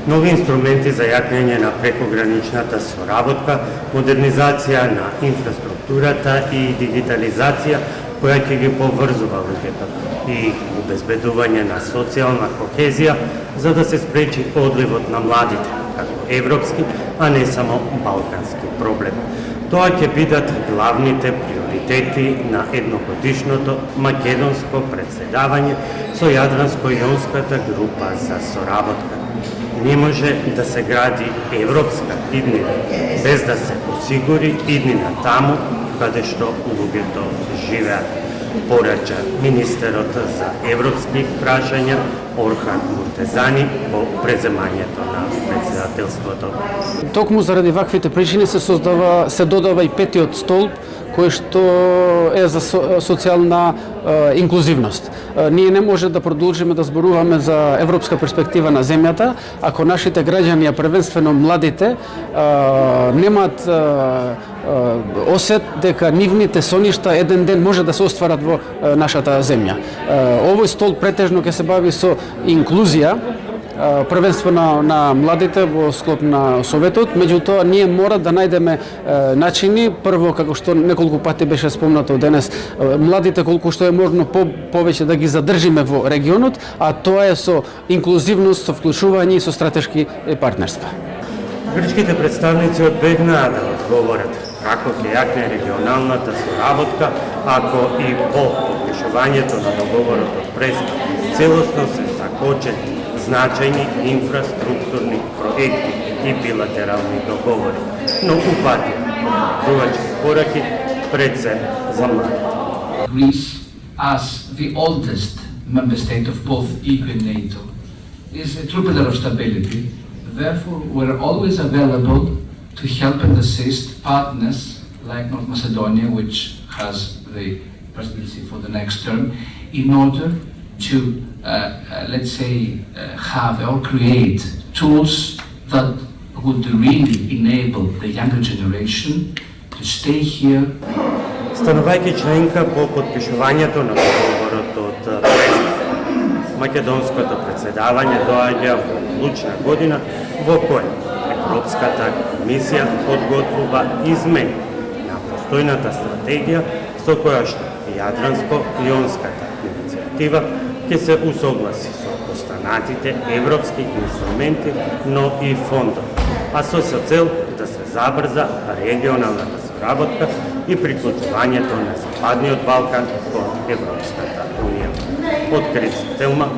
Нови инструменти за јакнење на прекограничната соработка, модернизација на инфраструктурата и дигитализација која ќе ги поврзува луѓето и обезбедување на социјална кохезија за да се спречи одливот на младите, како европски, а не само балкански проблем. Тоа ќе бидат главните приоритети на едногодишното македонско председавање со Јадранско-јонската група за соработка. Не може да се гради европска иднина без да се осигури иднина таму каде што луѓето живеат, порача министерот за европски прашања Орхан Муртезани во преземањето на председателството. Токму заради ваквите причини се додава и петиот столб кој што е за социјална инклузивност. Ние не може да продолжиме да зборуваме за европска перспектива на земјата ако нашите граѓани, првенствено младите, немаат осет дека нивните соништа еден ден може да се остварат во нашата земја. Овој стол претежно ќе се бави со инклузија, првенствено на младите во склоп на Советот, меѓутоа ние мора да најдеме начини, прво како што неколку пати беше спомнато денес, младите колку што е можно повеќе да ги задржиме во регионот, а тоа е со инклузивност, со вклучување и со стратешки партнерства. Грчките представници одбегнаа да одговорат како ќе јакне регионалната соработка ако и по подпишувањето на договорот од Преспа целосно се закочени значајни инфраструктурни проекти и билатерални договори, но упатија дугачки пораки пред се за младите. Greece, as the oldest member state of both EU and NATO, is a true pillar of stability. Therefore, we're always available to help and assist partners like North Macedonia, which has the presidency for the next term, in order to, let's say, have or create tools that would really enable the younger generation to stay here. Станувајќи членка по подпишувањето на договорот од Преспа, македонското председавање доаѓа во клучна година во која Европската комисија подготвува измени на постојната стратегија со која што Јадранско-јонската иницијатива ќе се усогласи со останатите европски инструменти, но и фондови, а со цел да се забрза регионалната соработка и приклучувањето на Западниот Балкан кон Европската унија. Од Крис Телма,